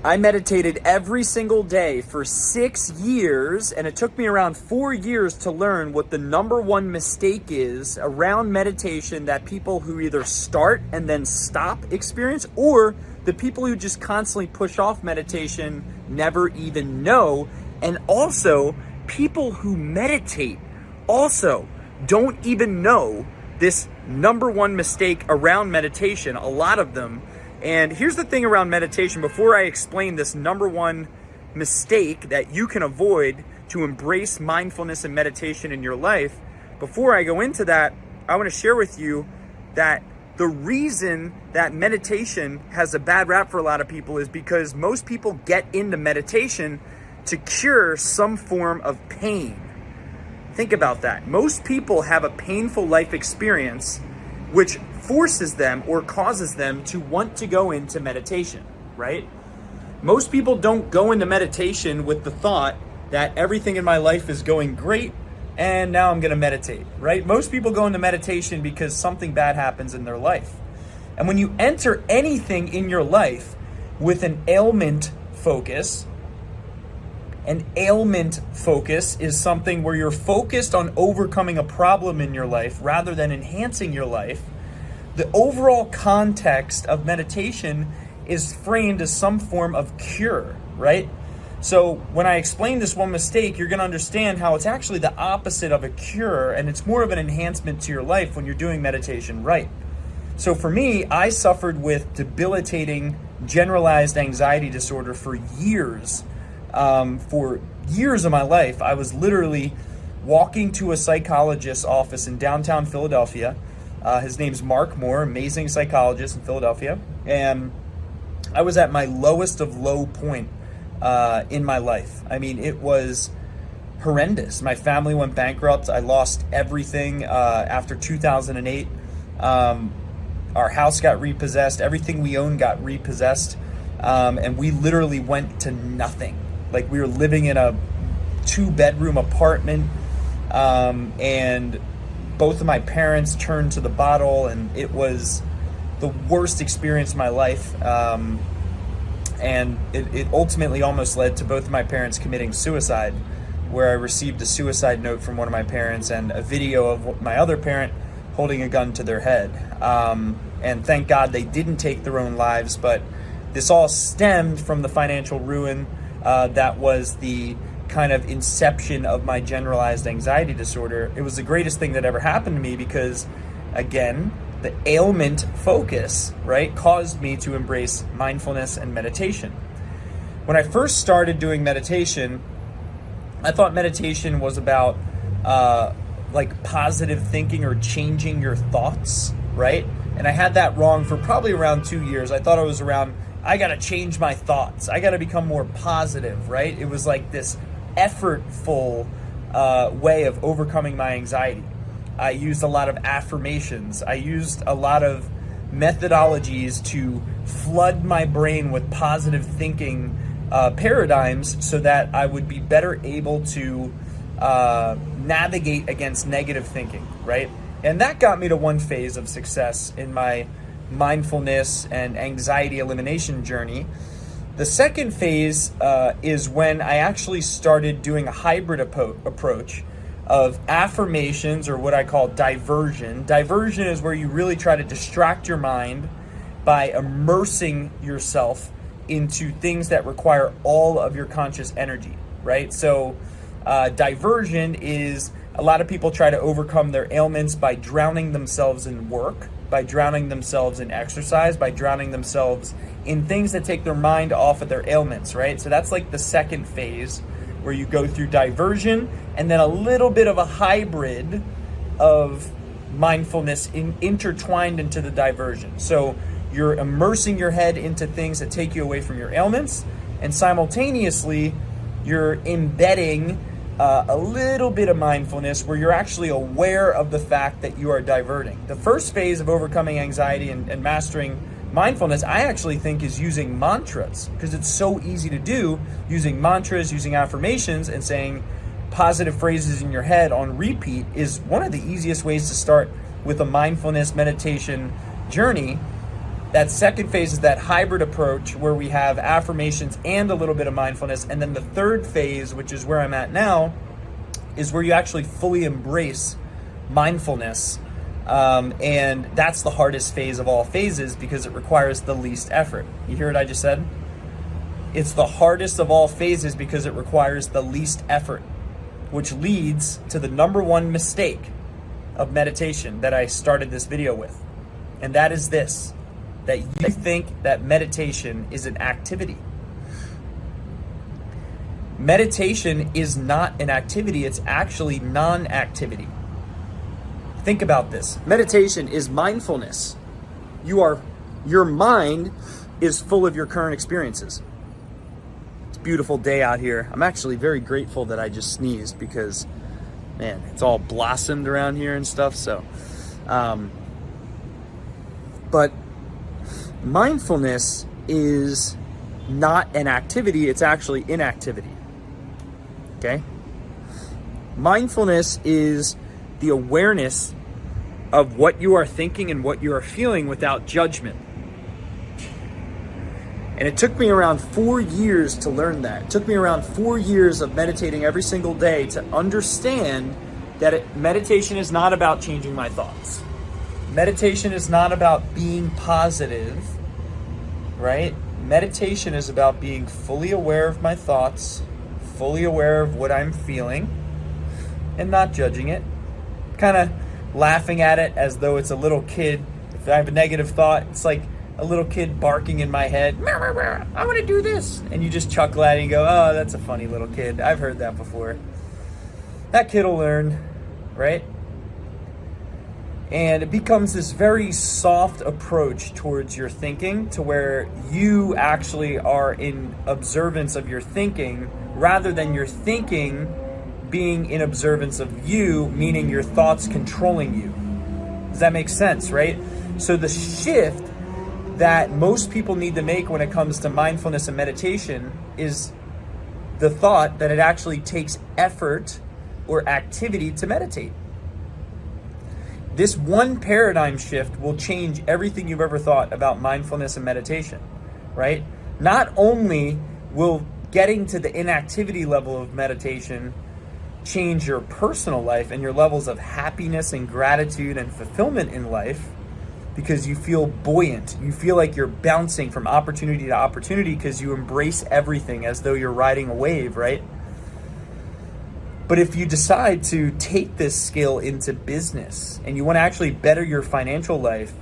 I meditated every single day for 6 years, and it took me around 4 years to learn what the number one mistake is around meditation that people who either start and then stop experience, or the people who just constantly push off meditation never even know. And also, people who meditate also don't even know this number one mistake around meditation, a lot of them. And here's the thing around meditation, before I explain this number one mistake that you can avoid to embrace mindfulness and meditation in your life, before I go into that, I want to share with you that the reason that meditation has a bad rap for a lot of people is because most people get into meditation to cure some form of pain. Think about that. Most people have a painful life experience which forces them or causes them to want to go into meditation, right? Most people don't go into meditation with the thought that everything in my life is going great and now I'm gonna meditate, right? Most people go into meditation because something bad happens in their life. And when you enter anything in your life with an ailment focus is something where you're focused on overcoming a problem in your life rather than enhancing your life. The overall context of meditation is framed as some form of cure, right? So when I explain this one mistake, you're gonna understand how it's actually the opposite of a cure, and it's more of an enhancement to your life when you're doing meditation right. So for me, I suffered with debilitating generalized anxiety disorder for years. For years of my life, I was literally walking to a psychologist's office in downtown Philadelphia. His name's Mark Moore, amazing psychologist in Philadelphia. And I was at my lowest of low point in my life. I mean, it was horrendous. My family went bankrupt. I lost everything after 2008. Our house got repossessed. Everything we owned got repossessed. And we literally went to nothing. Like, we were living in a 2-bedroom apartment, and both of my parents turned to the bottle, and it was the worst experience of my life. And it ultimately almost led to both of my parents committing suicide, where I received a suicide note from one of my parents and a video of my other parent holding a gun to their head. And thank God they didn't take their own lives, but this all stemmed from the financial ruin that was the kind of inception of my generalized anxiety disorder. It was the greatest thing that ever happened to me because, again, the ailment focus, right, caused me to embrace mindfulness and meditation. When I first started doing meditation, I thought meditation was about like positive thinking or changing your thoughts, right? And I had that wrong for probably around 2 years. I thought it was around, I gotta change my thoughts. I gotta become more positive, right? It was like this effortful way of overcoming my anxiety. I used a lot of affirmations. I used a lot of methodologies to flood my brain with positive thinking paradigms so that I would be better able to navigate against negative thinking, right? And that got me to one phase of success in my mindfulness and anxiety elimination journey. The second phase is when I actually started doing a hybrid approach of affirmations, or what I call diversion. Diversion is where you really try to distract your mind by immersing yourself into things that require all of your conscious energy, right? So diversion is, a lot of people try to overcome their ailments by drowning themselves in work, by drowning themselves in exercise, by drowning themselves in things that take their mind off of their ailments, right? So that's like the second phase, where you go through diversion and then a little bit of a hybrid of mindfulness intertwined into the diversion. So you're immersing your head into things that take you away from your ailments, and simultaneously you're embedding a little bit of mindfulness where you're actually aware of the fact that you are diverting. The first phase of overcoming anxiety and mastering mindfulness, I actually think, is using mantras, because it's so easy to do. Using mantras, using affirmations, and saying positive phrases in your head on repeat is one of the easiest ways to start with a mindfulness meditation journey. That second phase is that hybrid approach where we have affirmations and a little bit of mindfulness. And then the third phase, which is where I'm at now, is where you actually fully embrace mindfulness. And that's the hardest phase of all phases because it requires the least effort. You hear what I just said? It's the hardest of all phases because it requires the least effort, which leads to the number one mistake of meditation that I started this video with. And that is this, that you think that meditation is an activity. Meditation is not an activity, it's actually non-activity. Think about this. Meditation is mindfulness. Your mind is full of your current experiences. It's a beautiful day out here. I'm actually very grateful that I just sneezed because, man, it's all blossomed around here and stuff. So, but mindfulness is not an activity, it's actually inactivity. Okay? Mindfulness is the awareness of what you are thinking and what you are feeling without judgment. And it took me around 4 years to learn that. It took me around 4 years of meditating every single day to understand that meditation is not about changing my thoughts. Meditation is not about being positive, right? Meditation is about being fully aware of my thoughts, fully aware of what I'm feeling, and not judging it. Kind of laughing at it as though it's a little kid. If I have a negative thought, it's like a little kid barking in my head. I want to do this. And you just chuckle at it and go, oh, that's a funny little kid. I've heard that before. That kid will learn, right? And it becomes this very soft approach towards your thinking to where you actually are in observance of your thinking rather than your thinking being in observance of you, meaning your thoughts controlling you. Does that make sense, right? So the shift that most people need to make when it comes to mindfulness and meditation is the thought that it actually takes effort or activity to meditate. This one paradigm shift will change everything you've ever thought about mindfulness and meditation, right? Not only will getting to the inactivity level of meditation change your personal life and your levels of happiness and gratitude and fulfillment in life, because you feel buoyant. You feel like you're bouncing from opportunity to opportunity because you embrace everything as though you're riding a wave, right? But if you decide to take this skill into business and you want to actually better your financial life,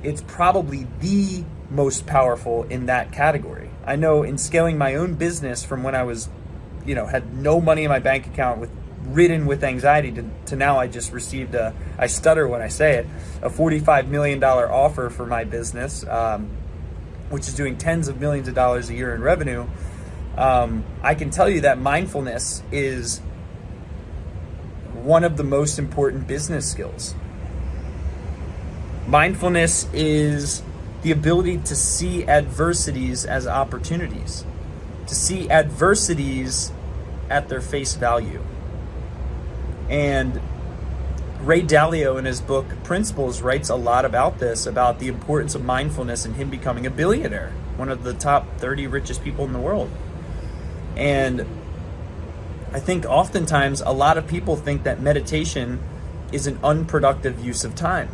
it's probably the most powerful in that category. I know in scaling my own business from when I was, had no money in my bank account, ridden with anxiety to now I just received I stutter when I say it, a $45 million offer for my business, which is doing tens of millions of dollars a year in revenue. I can tell you that mindfulness is one of the most important business skills. Mindfulness is the ability to see adversities as opportunities, to see adversities at their face value. And Ray Dalio in his book Principles writes a lot about this, about the importance of mindfulness and him becoming a billionaire, one of the top 30 richest people in the world. And I think oftentimes a lot of people think that meditation is an unproductive use of time.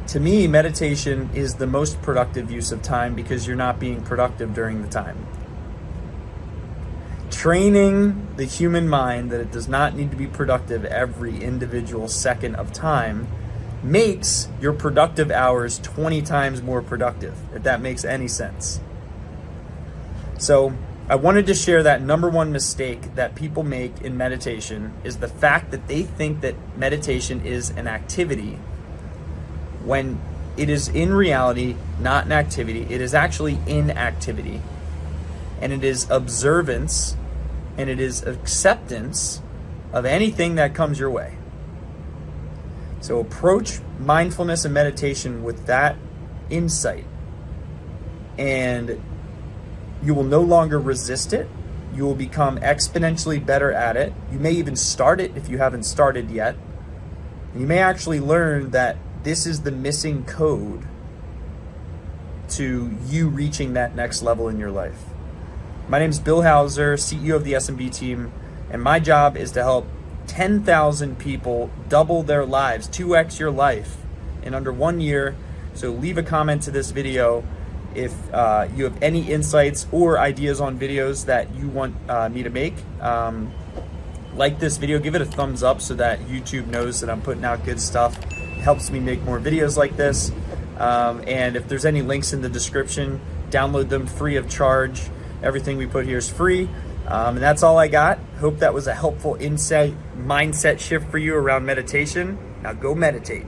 To me, meditation is the most productive use of time because you're not being productive during the time. Training the human mind that it does not need to be productive every individual second of time makes your productive hours 20 times more productive, if that makes any sense. So I wanted to share that number one mistake that people make in meditation is the fact that they think that meditation is an activity when it is in reality not an activity. It is actually inactivity, and it is observance, and it is acceptance of anything that comes your way. So approach mindfulness and meditation with that insight, and you will no longer resist it. You will become exponentially better at it. You may even start it if you haven't started yet. You may actually learn that this is the missing code to you reaching that next level in your life. My name is Bill Hauser, CEO of the SMB team, and my job is to help 10,000 people double their lives, 2x your life in under 1 year. So leave a comment to this video if you have any insights or ideas on videos that you want me to make. Like this video, give it a thumbs up so that YouTube knows that I'm putting out good stuff. It helps me make more videos like this. And if there's any links in the description, download them free of charge. Everything we put here is free. And that's all I got. Hope that was a helpful insight, mindset shift for you around meditation. Now go meditate.